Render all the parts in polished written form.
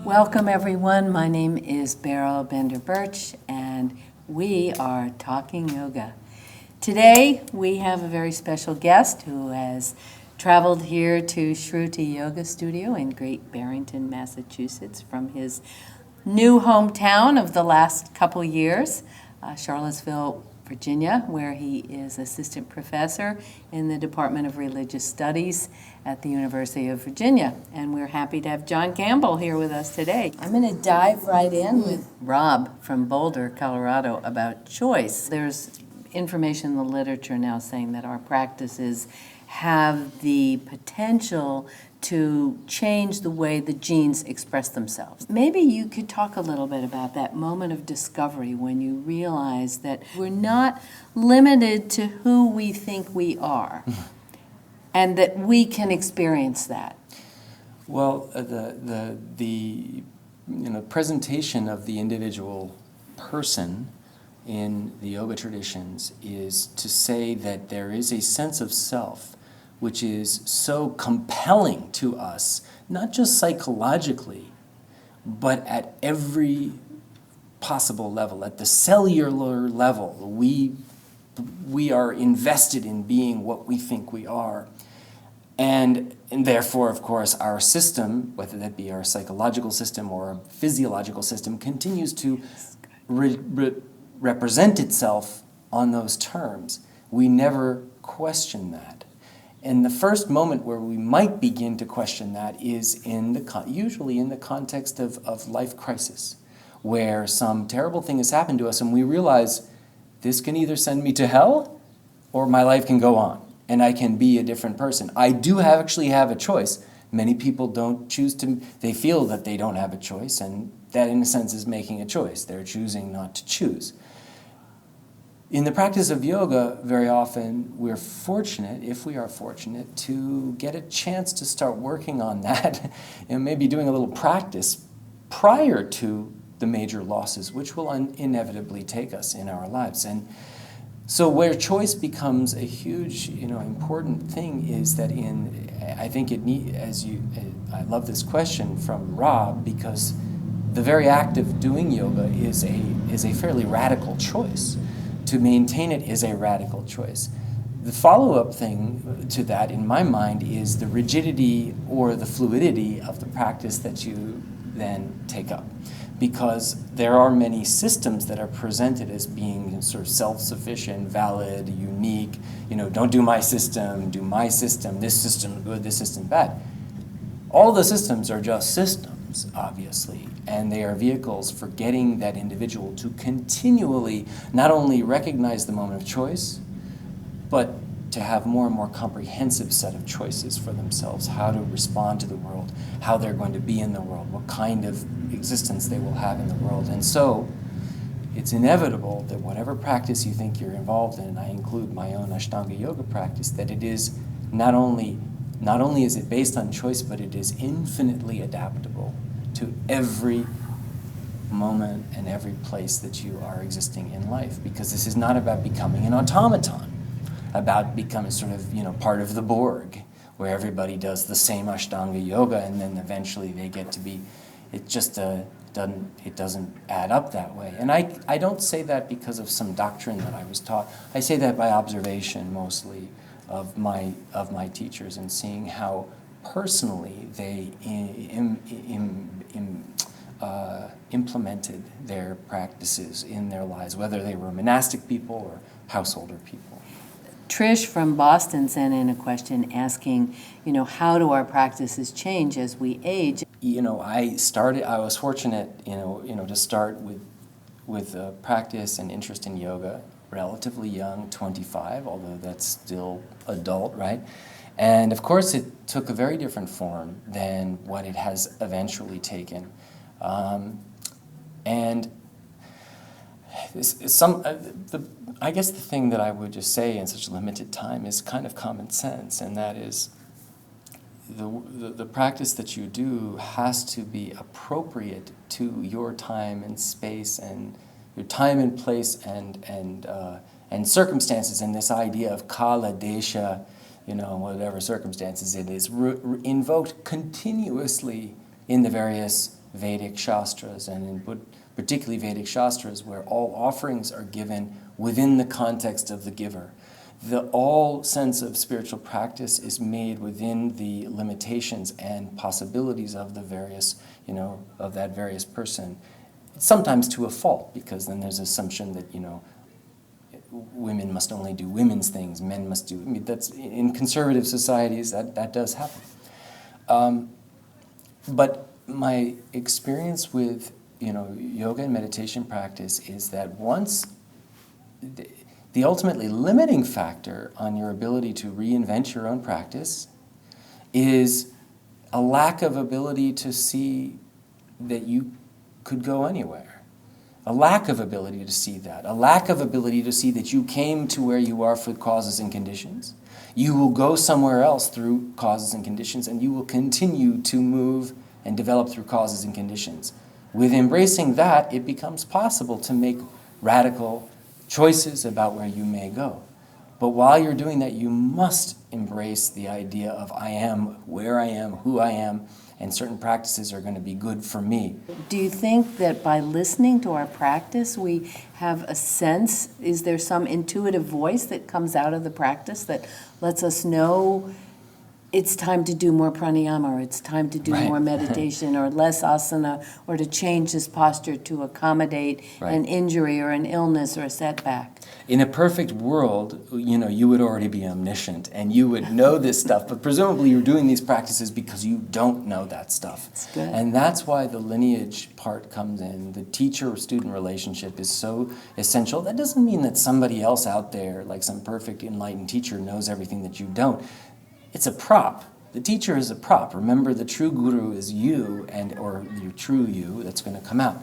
Welcome everyone, my name is Beryl Birch and we are talking yoga. Today we have a very special guest who has traveled here to Shruti Yoga Studio in Great Barrington, Massachusetts from his new hometown of the last couple years, Charlottesville, Virginia, where he is assistant professor in the Department of Religious Studies at the University of Virginia. And we're happy to have John Campbell here with us today. I'm going to dive right in with Rob from Boulder, Colorado, about choice. There's information in the literature now saying that our practices have the potential to change the way the genes express themselves. Maybe you could talk a little bit about that moment of discovery when you realize that we're not limited to who we think we are and that we can experience that. Well, the presentation of the individual person in the yoga traditions is to say that there is a sense of self which is so compelling to us, not just psychologically, but at every possible level, at the cellular level. We are invested in being what we think we are. And therefore, of course, our system, whether that be our psychological system or a physiological system, continues to represent itself on those terms. We never question that. And the first moment where we might begin to question that is usually in the context of life crisis, where some terrible thing has happened to us and we realize this can either send me to hell or my life can go on and I can be a different person. I do actually have a choice. Many people don't choose to, they feel that they don't have a choice, and that in a sense is making a choice. They're choosing not to choose. In the practice of yoga, very often we're fortunate, if we are fortunate, to get a chance to start working on that and maybe doing a little practice prior to the major losses, which will inevitably take us in our lives. And so where choice becomes a huge, important thing is that I love this question from Rob, because the very act of doing yoga is a fairly radical choice. To maintain it is a radical choice. The follow-up thing to that, in my mind, is the rigidity or the fluidity of the practice that you then take up. Because there are many systems that are presented as being sort of self-sufficient, valid, unique. Don't do my system, do my system, this system good, this system bad. All the systems are just systems, obviously, and they are vehicles for getting that individual to continually not only recognize the moment of choice, but to have more and more comprehensive set of choices for themselves, how to respond to the world, how they're going to be in the world, what kind of existence they will have in the world. And so it's inevitable that whatever practice you think you're involved in, and I include my own Ashtanga yoga practice, that it is not only is it based on choice, but it is infinitely adaptable to every moment and every place that you are existing in life. Because this is not about becoming an automaton, about becoming sort of, part of the Borg, where everybody does the same Ashtanga yoga and then eventually they get to be, it doesn't add up that way. And I don't say that because of some doctrine that I was taught. I say that by observation mostly of my teachers and seeing how personally they implemented their practices in their lives, whether they were monastic people or householder people. Trish from Boston sent in a question asking, how do our practices change as we age? I was fortunate, to start with practice and interest in yoga relatively young, 25, although that's still adult, right? And of course it took a very different form than what it has eventually taken. And I guess the thing that I would just say in such limited time is kind of common sense, and that is the practice that you do has to be appropriate to your time and space and your time and place and circumstances, and this idea of kala, desha, whatever circumstances it is, invoked continuously in the various Vedic Shastras, and in particularly Vedic Shastras, where all offerings are given within the context of the giver. All sense of spiritual practice is made within the limitations and possibilities of the various, of that various person. Sometimes to a fault, because then there's assumption that, women must only do women's things, men must do, that's, in conservative societies, that does happen. But my experience with, yoga and meditation practice is that once the ultimately limiting factor on your ability to reinvent your own practice is a lack of ability to see that you could go anywhere. A lack of ability to see that. A lack of ability to see that you came to where you are for causes and conditions. You will go somewhere else through causes and conditions, and you will continue to move and develop through causes and conditions. With embracing that, it becomes possible to make radical choices about where you may go. But while you're doing that, you must embrace the idea of I am, where I am, who I am, and certain practices are going to be good for me. Do you think that by listening to our practice, we have a sense, is there some intuitive voice that comes out of the practice that lets us know it's time to do more pranayama, or it's time to do more meditation, or less asana, or to change this posture to accommodate an injury or an illness or a setback? In a perfect world, you would already be omniscient and you would know this stuff, but presumably you're doing these practices because you don't know that stuff. That's good. And that's why the lineage part comes in. The teacher-student relationship is so essential. That doesn't mean that somebody else out there, like some perfect enlightened teacher, knows everything that you don't. It's a prop. The teacher is a prop. Remember, the true guru is you, or your true you that's going to come out.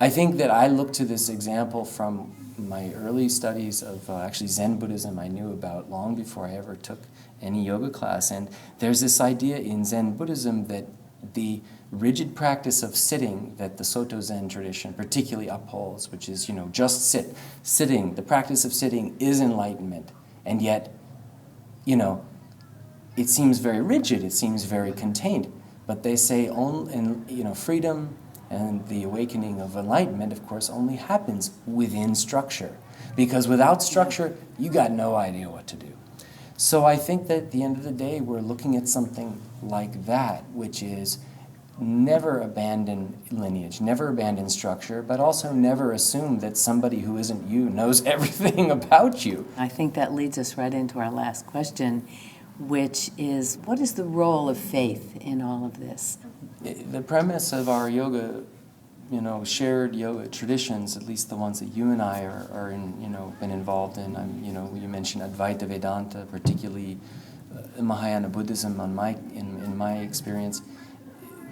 I think that I look to this example from my early studies of actually Zen Buddhism I knew about long before I ever took any yoga class. And there's this idea in Zen Buddhism that the rigid practice of sitting that the Soto Zen tradition particularly upholds, which is, just sit. Sitting, the practice of sitting is enlightenment. And yet, it seems very rigid, it seems very contained. But they say freedom and the awakening of enlightenment, of course, only happens within structure. Because without structure, you got no idea what to do. So I think that at the end of the day, we're looking at something like that, which is never abandon lineage, never abandon structure, but also never assume that somebody who isn't you knows everything about you. I think that leads us right into our last question, which is, what is the role of faith in all of this? The premise of our yoga, shared yoga traditions, at least the ones that you and I are in, been involved in. You mentioned Advaita Vedanta, particularly Mahayana Buddhism. In my experience,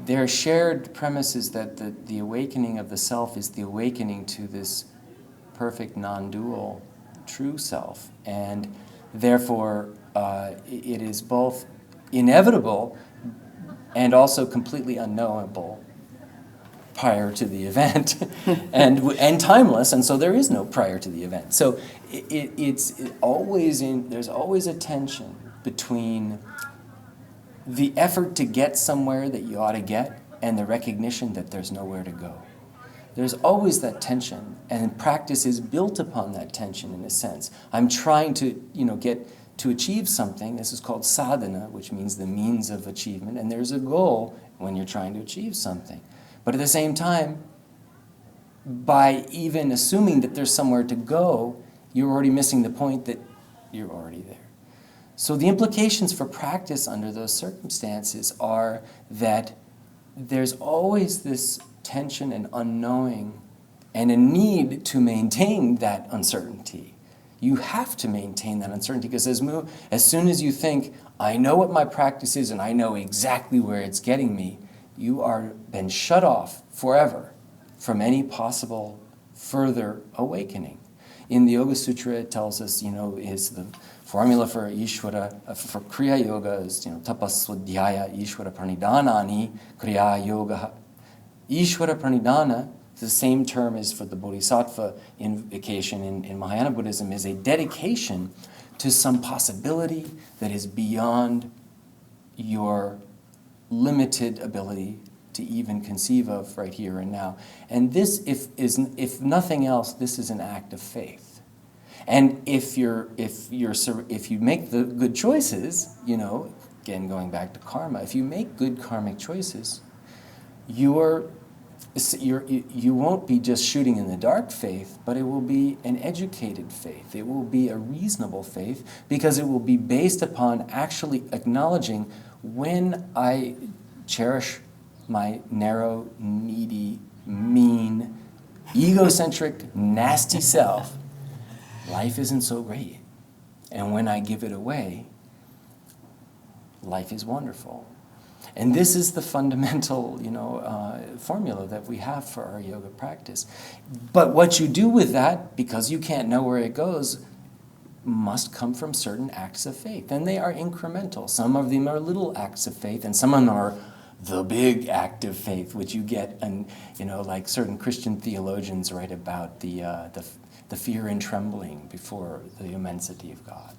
their shared premise is that the awakening of the self is the awakening to this perfect non-dual true self, and therefore it is both inevitable and also completely unknowable prior to the event, and timeless, and so there is no prior to the event. So there's always a tension between the effort to get somewhere that you ought to get and the recognition that there's nowhere to go. There's always that tension, and practice is built upon that tension in a sense. I'm trying to, get to achieve something. This is called sadhana, which means the means of achievement, and there's a goal when you're trying to achieve something. But at the same time, by even assuming that there's somewhere to go, you're already missing the point that you're already there. So the implications for practice under those circumstances are that there's always this tension and unknowing and a need to maintain that uncertainty. You have to maintain that uncertainty because as soon as you think, I know what my practice is and I know exactly where it's getting me, you are been shut off forever from any possible further awakening. In the Yoga Sutra, it tells us, is the formula for Ishvara, for Kriya Yoga is, tapaswadhyaya Ishvara pranidhanani Kriya Yoga. Ishvara pranidhana, the same term as for the Bodhisattva invocation in Mahayana Buddhism, is a dedication to some possibility that is beyond your limited ability to even conceive of right here and now. And this, if nothing else, this is an act of faith. And if you make the good choices, you know, again going back to karma, if you make good karmic choices, you won't be just shooting in the dark faith, but it will be an educated faith. It will be a reasonable faith, because it will be based upon actually acknowledging, when I cherish my narrow, needy, mean, egocentric, nasty self, life isn't so great. And when I give it away, life is wonderful. And this is the fundamental, formula that we have for our yoga practice. But what you do with that, because you can't know where it goes, must come from certain acts of faith. And they are incremental. Some of them are little acts of faith, and some of them are the big act of faith, which you get, and like certain Christian theologians write about the fear and trembling before the immensity of God.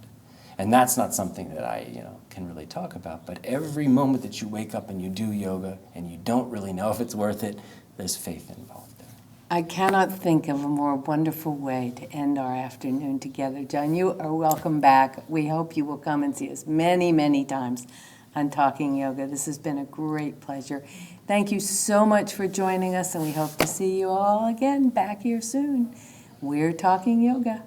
And that's not something that I, can really talk about. But every moment that you wake up and you do yoga and you don't really know if it's worth it, there's faith involved there. I cannot think of a more wonderful way to end our afternoon together. John, you are welcome back. We hope you will come and see us many, many times on Talking Yoga. This has been a great pleasure. Thank you so much for joining us, and we hope to see you all again back here soon. We're Talking Yoga.